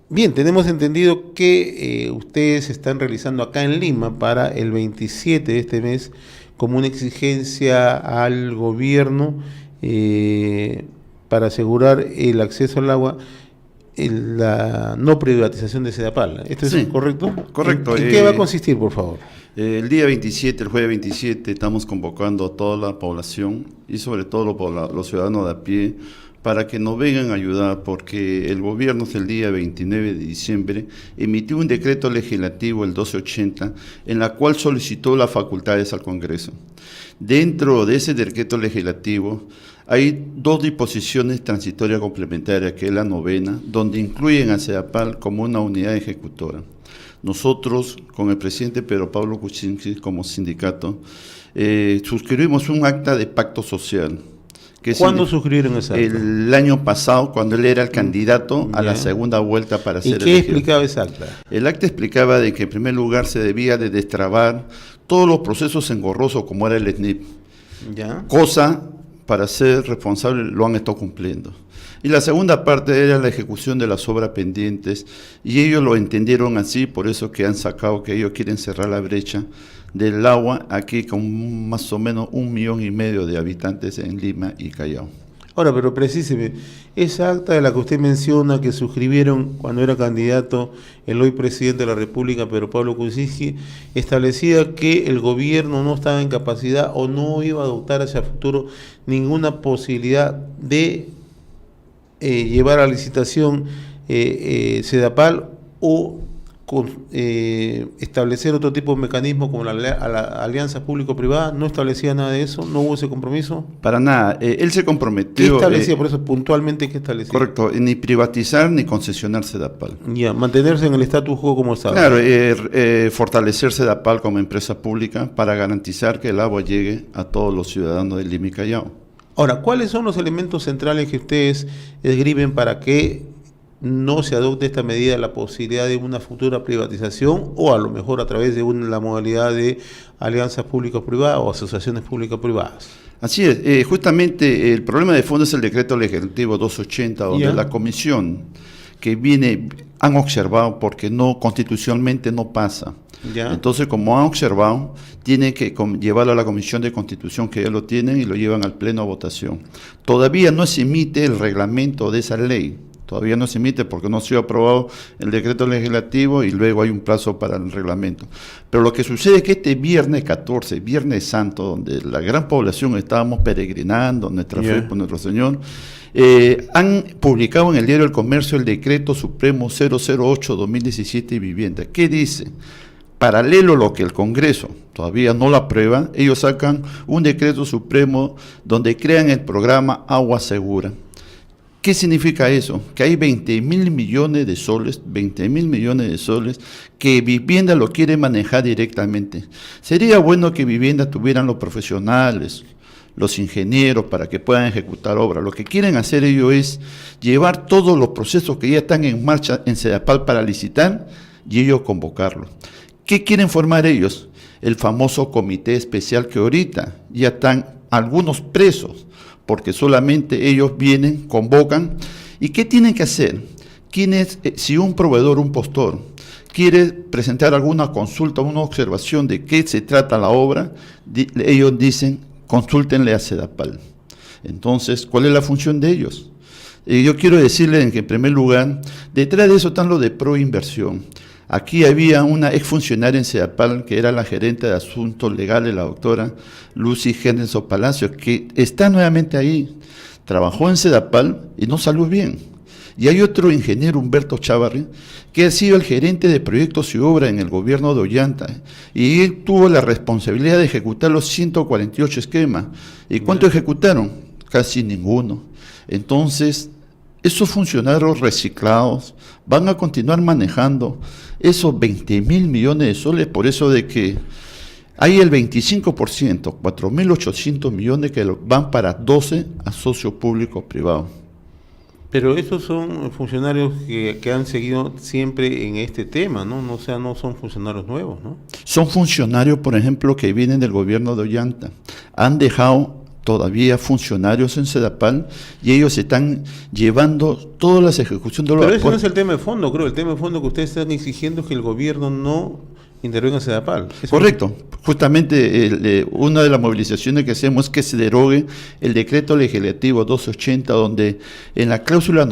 Bien, tenemos entendido que ustedes están realizando acá en Lima para el 27 de este mes como una exigencia al gobierno eh, para asegurar el acceso al agua, la no privatización de Sedapal. ¿Esto es Sí, correcto? correcto. ¿En qué va a consistir, por favor? El día 27, el jueves 27, estamos convocando a toda la población y sobre todo los ciudadanos de a pie para que nos vengan a ayudar, porque el gobierno el día 29 de diciembre emitió un decreto legislativo, el 1280, en la cual solicitó las facultades al Congreso. Dentro de ese decreto legislativo hay dos disposiciones transitorias complementarias, que es la novena, donde incluyen a Sedapal como una unidad ejecutora. Nosotros, con el presidente Pedro Pablo Kuczynski como sindicato, suscribimos un acta de pacto social. ¿Cuándo suscribieron esa acta? El año pasado, cuando él era el candidato a la segunda vuelta para ser elegido. ¿Y qué explicaba esa acta? El acta explicaba de que en primer lugar se debía de destrabar todos los procesos engorrosos como era el SNIP. ¿Ya? Cosa, para ser responsable, lo han estado cumpliendo. Y la segunda parte era la ejecución de las obras pendientes, y ellos lo entendieron así, por eso que han sacado que ellos quieren cerrar la brecha del agua aquí con más o menos 1,5 millones de habitantes en Lima y Callao. Ahora, pero precíseme, esa acta de la que usted menciona que suscribieron cuando era candidato el hoy presidente de la República, Pedro Pablo Kuczynski, establecía que el gobierno no estaba en capacidad o no iba a adoptar hacia futuro ninguna posibilidad de llevar a licitación Sedapal o establecer otro tipo de mecanismo como la alianza público-privada. ¿No establecía nada de eso? ¿No hubo ese compromiso? Para nada. Él se comprometió. ¿Qué establecía? Por eso, puntualmente, ¿qué establecía? Correcto. Ni privatizar ni concesionar Sedapal. Ya, mantenerse en el status quo como estaba. Claro, fortalecer Sedapal como empresa pública para garantizar que el agua llegue a todos los ciudadanos de Lima y Callao. Ahora, ¿cuáles son los elementos centrales que ustedes esgrimen para que no se adopte esta medida, la posibilidad de una futura privatización o a lo mejor a través de la modalidad de alianzas públicas-privadas o asociaciones públicas-privadas? Así es, justamente el problema de fondo es el decreto legislativo 280, donde la comisión que han observado porque constitucionalmente no pasa. ¿Ya? Entonces, como han observado, tienen que llevarlo a la Comisión de Constitución, que ya lo tienen, y lo llevan al Pleno a votación. Todavía no se emite el reglamento de esa ley. Todavía no se emite porque no ha sido aprobado el decreto legislativo y luego hay un plazo para el reglamento. Pero lo que sucede es que este viernes 14, Viernes Santo, donde la gran población estábamos peregrinando nuestra fe por nuestro Señor, han publicado en el diario El Comercio el decreto supremo 008-2017 de vivienda. ¿Qué dice? Paralelo a lo que el Congreso todavía no lo aprueba, ellos sacan un decreto supremo donde crean el programa Agua Segura. ¿Qué significa eso? Que hay 20.000 millones de soles, 20.000 millones de soles que Vivienda lo quiere manejar directamente. Sería bueno que Vivienda tuvieran los profesionales, los ingenieros para que puedan ejecutar obras. Lo que quieren hacer ellos es llevar todos los procesos que ya están en marcha en Sedapal para licitar y ellos convocarlos. ¿Qué quieren formar ellos? El famoso comité especial que ahorita ya están algunos presos, porque solamente ellos vienen, convocan. ¿Y qué tienen que hacer? Si un proveedor, un postor, quiere presentar alguna consulta, una observación de qué se trata la obra, ellos dicen, consúltenle a Sedapal. Entonces, ¿cuál es la función de ellos? Yo quiero decirles que, en primer lugar, detrás de eso están lo de Proinversión. Aquí había una exfuncionaria en Sedapal que era la gerente de asuntos legales, la doctora Lucy Henderson Palacios, que está nuevamente ahí, trabajó en Sedapal y no salió bien. Y hay otro ingeniero, Humberto Chávarri, que ha sido el gerente de proyectos y obras en el gobierno de Ollanta, y él tuvo la responsabilidad de ejecutar los 148 esquemas. ¿Y cuánto ejecutaron? Casi ninguno. Entonces, esos funcionarios reciclados van a continuar manejando esos 20.000 millones de soles, por eso de que hay el 25%, 4.800 millones que van para 12 a socios públicos privados. Pero estos son funcionarios que han seguido siempre en este tema, ¿no? O sea, no son funcionarios nuevos, ¿no? Son funcionarios, por ejemplo, que vienen del gobierno de Ollanta. Han dejado todavía funcionarios en Sedapal y ellos están llevando todas las ejecuciones de los... Pero ese no es el tema de fondo, creo. El tema de fondo que ustedes están exigiendo es que el gobierno no intervenga en Sedapal. Correcto. Justamente una de las movilizaciones que hacemos es que se derogue el decreto legislativo 280, donde en la cláusula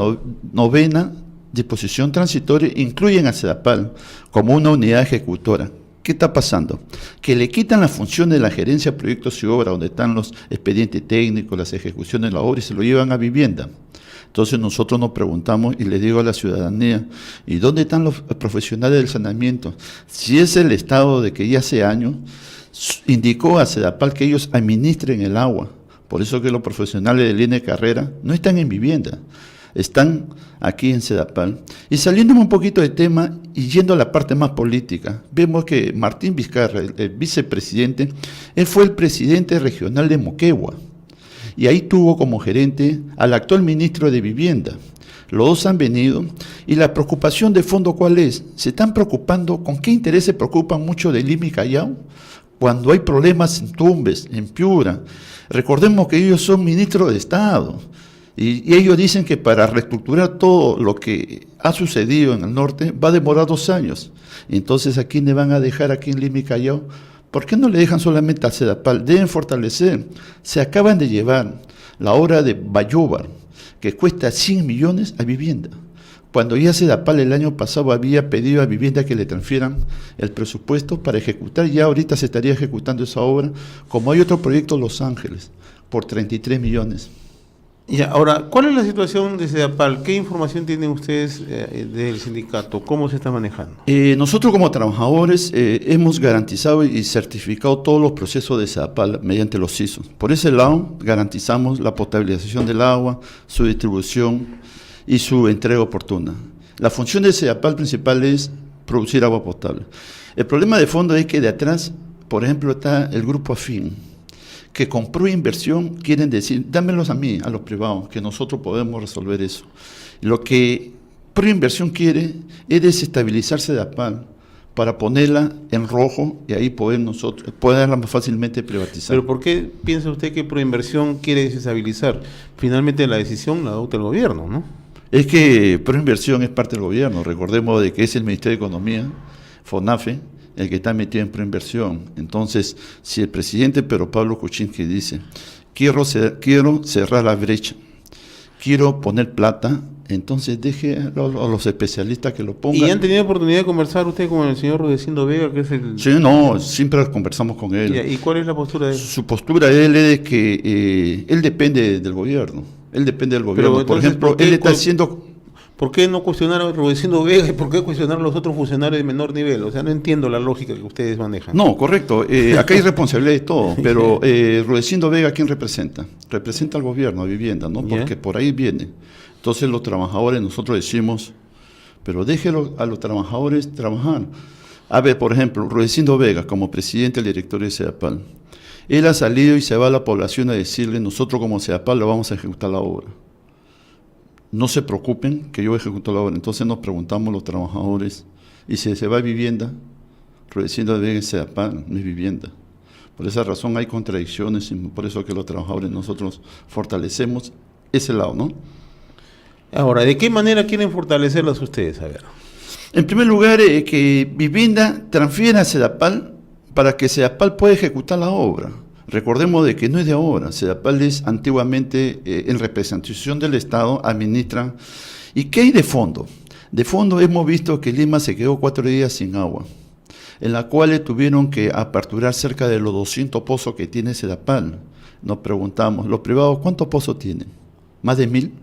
novena, disposición transitoria, incluyen a Sedapal como una unidad ejecutora. ¿Qué está pasando? Que le quitan las funciones de la gerencia de proyectos y obras, donde están los expedientes técnicos, las ejecuciones de la obra, y se lo llevan a vivienda. Entonces nosotros nos preguntamos, y le digo a la ciudadanía, ¿y dónde están los profesionales del saneamiento? Si es el Estado de que ya hace años indicó a Sedapal que ellos administren el agua, por eso que los profesionales de línea de carrera no están en vivienda, están aquí en Sedapal. Y saliéndome un poquito de tema y yendo a la parte más política, vemos que Martín Vizcarra, el vicepresidente, él fue el presidente regional de Moquegua, y ahí tuvo como gerente al actual ministro de Vivienda. Los dos han venido, y la preocupación de fondo, ¿cuál es? Se están preocupando, ¿con qué interés se preocupan mucho de Lima y Callao? Cuando hay problemas en Tumbes, en Piura. Recordemos que ellos son ministros de Estado, y ellos dicen que para reestructurar todo lo que ha sucedido en el norte va a demorar 2 años. Entonces, ¿a quién le van a dejar aquí en Lima y Callao? ¿Por qué no le dejan solamente al Sedapal? Deben fortalecer. Se acaban de llevar la obra de Bayóvar, que cuesta 100 millones a vivienda. Cuando ya Sedapal el año pasado había pedido a vivienda que le transfieran el presupuesto para ejecutar, ya ahorita se estaría ejecutando esa obra, como hay otro proyecto Los Ángeles, por 33 millones. Ya, ahora, ¿cuál es la situación de Sedapal? ¿Qué información tienen ustedes del sindicato? ¿Cómo se está manejando? Nosotros como trabajadores hemos garantizado y certificado todos los procesos de Sedapal mediante los CISOs. Por ese lado, garantizamos la potabilización del agua, su distribución y su entrega oportuna. La función de Sedapal principal es producir agua potable. El problema de fondo es que de atrás, por ejemplo, está el grupo Afín, que compró inversión, quieren decir, dámelos a mí, a los privados, que nosotros podemos resolver eso. Lo que Proinversión quiere es desestabilizar Sedapal para ponerla en rojo y ahí poderla más fácilmente privatizar. ¿Pero por qué piensa usted que Proinversión quiere desestabilizar? Finalmente la decisión la adopta el gobierno, ¿no? Es que Proinversión es parte del gobierno, recordemos de que es el Ministerio de Economía, FONAFE, el que está metido en Proinversión. Entonces, si el presidente Pedro Pablo Kuczynski dice, quiero cerrar la brecha, quiero poner plata, entonces deje a los especialistas que lo pongan. ¿Y han tenido oportunidad de conversar usted con el señor Rudecindo Vega, que es el...? Sí, no, siempre conversamos con él. ¿Y cuál es la postura de él? Su postura de él es que él depende del gobierno. Él depende del gobierno. Pero, por ejemplo, él está haciendo... ¿Por qué no cuestionar a Rudecindo Vega y por qué cuestionar a los otros funcionarios de menor nivel? O sea, no entiendo la lógica que ustedes manejan. No, correcto. Acá hay responsabilidad de todo, pero Rudecindo Vega, ¿quién representa? Representa al gobierno, a Vivienda, ¿no? Porque por ahí viene. Entonces los trabajadores, nosotros decimos, pero déjelo a los trabajadores trabajar. A ver, por ejemplo, Rudecindo Vega, como presidente del directorio de Sedapal, él ha salido y se va a la población a decirle, nosotros como Sedapal lo vamos a ejecutar la obra. No se preocupen que yo ejecuto la obra. Entonces nos preguntamos los trabajadores, y si se va a vivienda, Rudecindo Vega es Sedapal, no es vivienda. Por esa razón hay contradicciones y por eso que los trabajadores nosotros fortalecemos ese lado, ¿no? Ahora, ¿de qué manera quieren fortalecerlas ustedes? A ver. En primer lugar, que Vivienda transfiera a Sedapal para que Sedapal pueda ejecutar la obra. Recordemos de que no es de ahora, Sedapal es antiguamente en representación del Estado, administra. ¿Y qué hay de fondo? De fondo hemos visto que Lima se quedó 4 días sin agua, en la cual tuvieron que aperturar cerca de los 200 pozos que tiene Sedapal. Nos preguntamos, ¿los privados cuántos pozos tienen? ¿Más de 1000?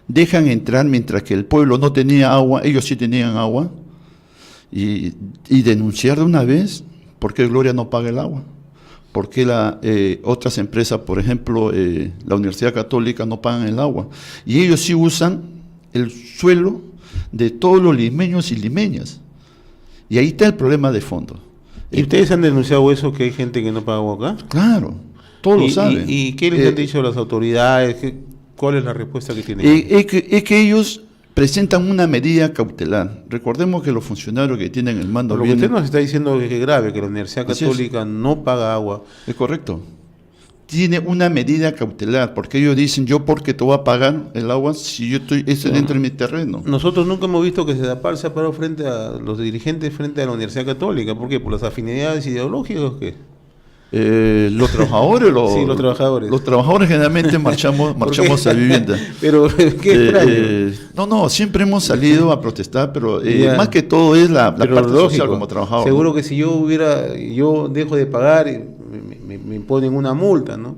Dejan entrar mientras que el pueblo no tenía agua, ellos sí tenían agua, y denunciar de una vez, ¿por qué Gloria no paga el agua? ¿Por qué otras empresas, por ejemplo, la Universidad Católica, no pagan el agua? Y ellos sí usan el suelo de todos los limeños y limeñas. Y ahí está el problema de fondo. ¿Y ustedes han denunciado eso, que hay gente que no paga agua acá? Claro, todos lo saben. ¿Y qué les han dicho las autoridades? ¿Cuál es la respuesta que tienen? Es que ellos presentan una medida cautelar. Recordemos que los funcionarios que tienen el mando... Lo que usted nos está diciendo es que es grave, que la Universidad Católica no paga agua. Es correcto. tiene una medida cautelar, porque ellos dicen, yo porque te voy a pagar el agua si yo estoy dentro de mi terreno. Nosotros nunca hemos visto que SEDAPAL se ha parado frente a los dirigentes, frente a la Universidad Católica. ¿Por qué? ¿Por las afinidades ideológicas o qué? Los trabajadores, sí, los trabajadores. Los trabajadores generalmente marchamos a vivienda. Pero qué extraño. No, siempre hemos salido a protestar, pero más que todo es la parte social como trabajador. Seguro, ¿no? Que si yo dejo de pagar, me imponen una multa, ¿no?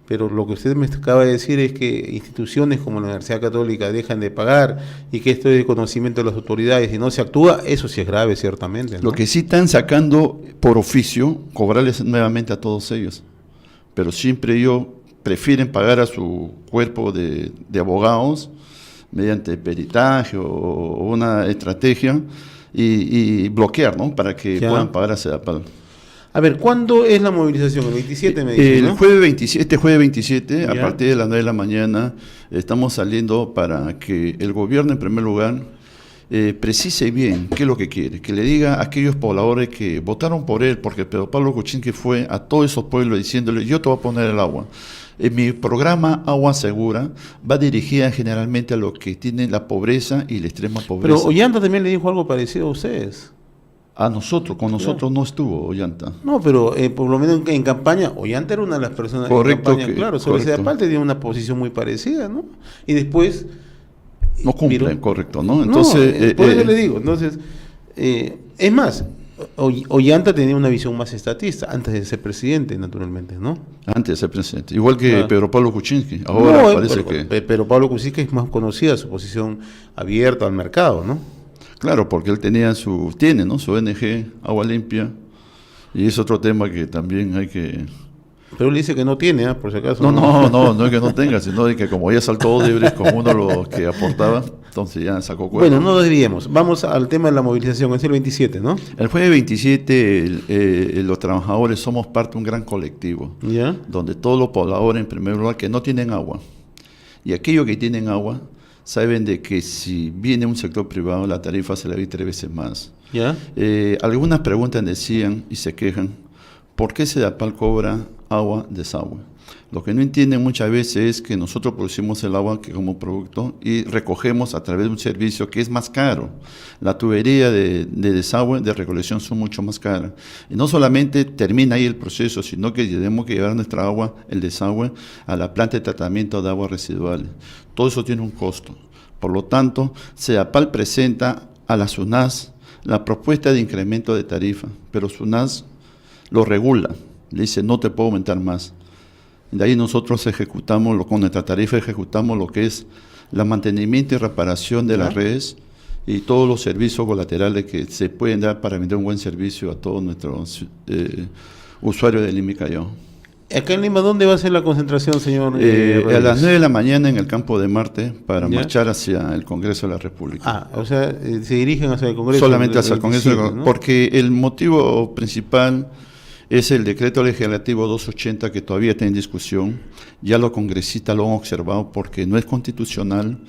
Pero lo que usted me acaba de decir es que instituciones como la Universidad Católica dejan de pagar y que esto es de conocimiento de las autoridades y no se actúa, eso sí es grave, ciertamente, ¿no? Lo que sí están sacando por oficio, cobrarles nuevamente a todos ellos. Pero siempre ellos prefieren pagar a su cuerpo de abogados mediante peritaje o una estrategia y bloquear, ¿no? Para que puedan pagar a SEDAPAL. A ver, ¿cuándo es la movilización? El 27 me dice, ¿no? Este jueves 27, a partir de las 9 de la mañana, estamos saliendo para que el gobierno, en primer lugar, precise bien qué es lo que quiere, que le diga a aquellos pobladores que votaron por él, porque Pedro Pablo Kuczynski fue a todos esos pueblos diciéndole, yo te voy a poner el agua. Mi programa Agua Segura va dirigida generalmente a los que tienen la pobreza y la extrema pobreza. Pero Ollanta también le dijo algo parecido a ustedes. A nosotros, con nosotros no estuvo Ollanta. No, pero por lo menos en campaña, Ollanta era una de las personas en campaña, claro, sobre SEDAPAL tenía una posición muy parecida, ¿no? Y después... No cumplen, correcto, ¿no? Entonces... por eso le digo, entonces, es más, Ollanta tenía una visión más estatista, antes de ser presidente, naturalmente, ¿no? Antes de ser presidente, igual que Pedro Pablo Kuczynski, ahora parece que... Pero Pablo Kuczynski es más conocida, su posición abierta al mercado, ¿no? Claro, porque él tiene, ¿no? Su ONG, Agua Limpia, y es otro tema que también hay que... Pero él dice que no tiene, por si acaso. No es que no tenga, sino de que como ya saltó Odebrecht como uno de los que aportaba, entonces ya sacó cuenta. Bueno, no desviemos, vamos al tema de la movilización, es el 27, ¿no? El jueves 27 los trabajadores somos parte de un gran colectivo, donde todos los pobladores, en primer lugar, que no tienen agua, y aquellos que tienen agua, saben de que si viene un sector privado, la tarifa se la ve 3 veces más. Algunas preguntas decían y se quejan, ¿por qué SEDAPAL cobra agua desagüe? Lo que no entienden muchas veces es que nosotros producimos el agua que como producto y recogemos a través de un servicio que es más caro. La tubería de desagüe, de recolección, son mucho más caras. Y no solamente termina ahí el proceso, sino que tenemos que llevar nuestra agua, el desagüe, a la planta de tratamiento de aguas residuales. Todo eso tiene un costo. Por lo tanto, SEDAPAL presenta a la SUNAS la propuesta de incremento de tarifa, pero SUNAS lo regula, le dice no te puedo aumentar más. De ahí nosotros ejecutamos, con nuestra tarifa ejecutamos lo que es el mantenimiento y reparación de las redes y todos los servicios colaterales que se pueden dar para vender un buen servicio a todos nuestros usuarios de Lima y Callao. Acá en Lima, ¿dónde va a ser la concentración, señor? A las 9 de la mañana en el Campo de Marte para marchar hacia el Congreso de la República. O sea, se dirigen hacia el Congreso. Solamente hacia el Congreso, ¿no? Porque el motivo principal es el decreto legislativo 280 que todavía está en discusión. Ya los congresistas lo han observado porque no es constitucional,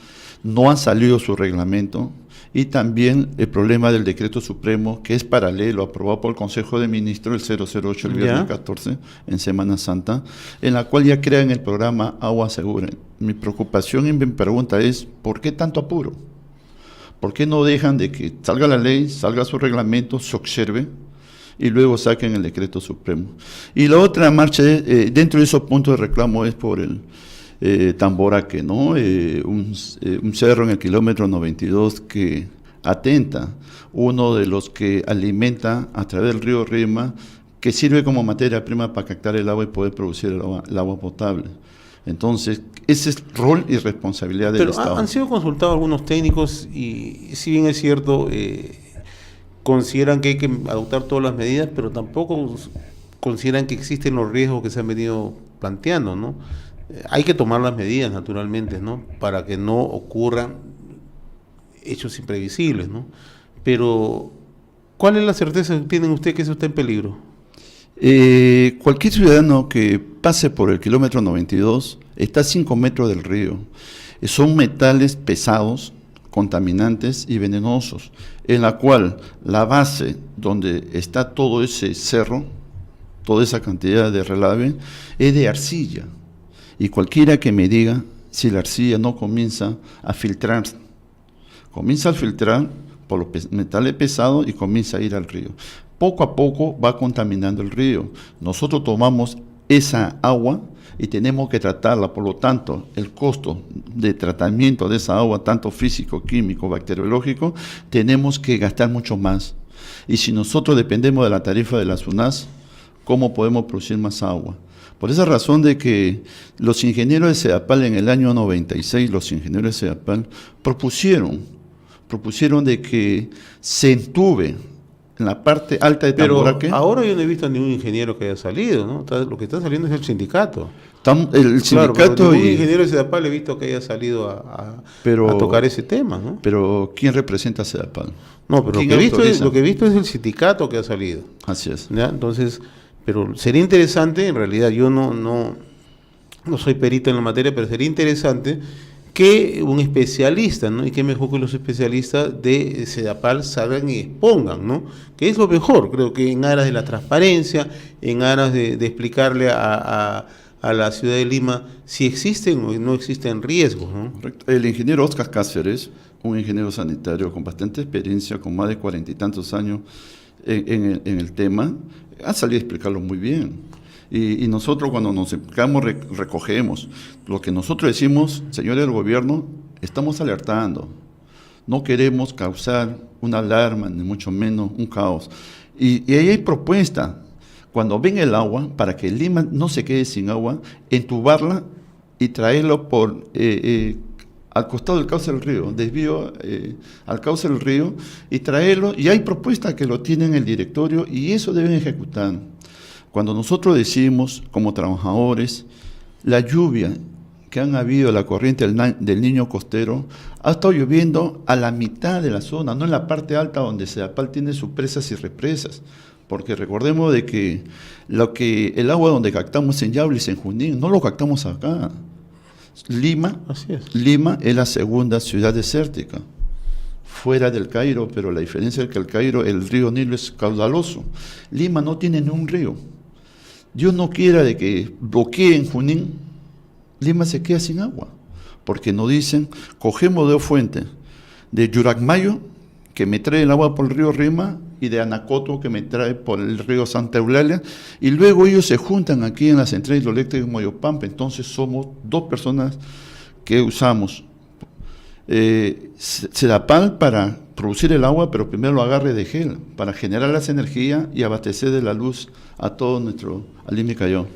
no ha salido su reglamento. Y también el problema del decreto supremo, que es paralelo, aprobado por el Consejo de Ministros, el 008, el viernes 14, en Semana Santa, en la cual ya crean el programa Agua Segura. Mi preocupación y mi pregunta es, ¿por qué tanto apuro? ¿Por qué no dejan de que salga la ley, salga su reglamento, se observe, y luego saquen el decreto supremo? Y la otra marcha, dentro de esos puntos de reclamo, es por el Tamboraque, ¿no? Un cerro en el kilómetro 92 que atenta, uno de los que alimenta a través del río Rima, que sirve como materia prima para captar el agua y poder producir el agua potable. Entonces, ese es rol y responsabilidad del Estado. Pero han sido consultados algunos técnicos y si bien es cierto, consideran que hay que adoptar todas las medidas, pero tampoco consideran que existen los riesgos que se han venido planteando, ¿no? Hay que tomar las medidas, naturalmente, ¿no? Para que no ocurran hechos imprevisibles, ¿no? Pero, ¿cuál es la certeza que tienen ustedes que eso está en peligro? Cualquier ciudadano que pase por el kilómetro 92 está a 5 metros del río. Son metales pesados, contaminantes y venenosos, en la cual la base donde está todo ese cerro toda esa cantidad de relave, es de arcilla. Y cualquiera que me diga si la arcilla no comienza a filtrar por los metales pesados y comienza a ir al río. Poco a poco va contaminando el río. Nosotros tomamos esa agua y tenemos que tratarla, por lo tanto, el costo de tratamiento de esa agua, tanto físico, químico, bacteriológico, tenemos que gastar mucho más. Y si nosotros dependemos de la tarifa de la SUNAS, ¿cómo podemos producir más agua? Por esa razón de que los ingenieros de SEDAPAL en el año 96, los ingenieros de SEDAPAL propusieron de que se entube en la parte alta de Tamboraque. Pero ahora yo no he visto a ningún ingeniero que haya salido, ¿no? Lo que está saliendo es el sindicato. El sindicato ningún ingeniero de SEDAPAL he visto que haya salido a tocar ese tema, ¿no? Pero ¿quién representa a SEDAPAL? No, pero lo que he visto es el sindicato que ha salido. Así es. ¿Ya? Entonces, pero sería interesante, en realidad yo no soy perito en la materia, pero sería interesante que un especialista, ¿no? Y qué mejor que los especialistas de SEDAPAL salgan y expongan, ¿no? Que es lo mejor, creo que en aras de la transparencia, en aras de explicarle a la ciudad de Lima si existen o no existen riesgos, ¿no? Correcto. El ingeniero Oscar Cáceres, un ingeniero sanitario con bastante experiencia, con más de 40 y tantos años en el tema, ha salido a explicarlo muy bien. Y nosotros cuando nos explicamos recogemos. Lo que nosotros decimos, señores del gobierno, estamos alertando. No queremos causar una alarma, ni mucho menos un caos. Y ahí hay propuesta. Cuando venga el agua, para que Lima no se quede sin agua, entubarla y traerlo al costado del cauce del río, desvío al cauce del río, y traerlo, y hay propuestas que lo tienen el directorio, y eso deben ejecutar. Cuando nosotros decimos, como trabajadores, la lluvia que han habido, la corriente del Niño costero, ha estado lloviendo a la mitad de la zona, no en la parte alta donde SEDAPAL tiene sus presas y represas, porque recordemos de que el agua donde captamos en Yaulis, en Junín, no lo captamos acá. Lima es la segunda ciudad desértica, fuera del Cairo, pero la diferencia es que el Cairo, el río Nilo es caudaloso. Lima no tiene ni un río. Dios no quiera de que bloqueen Junín, Lima se queda sin agua, porque nos dicen, cogemos dos fuentes, de Yuracmayo, que me trae el agua por el río Rima, y de Anacoto, que me trae por el río Santa Eulalia, y luego ellos se juntan aquí en la central hidroeléctrica de Moyopampa. Entonces somos dos personas que usamos SEDAPAL para producir el agua, pero primero lo agarre de gel, para generar las energías y abastecer de la luz a todo nuestro Alima y Callao.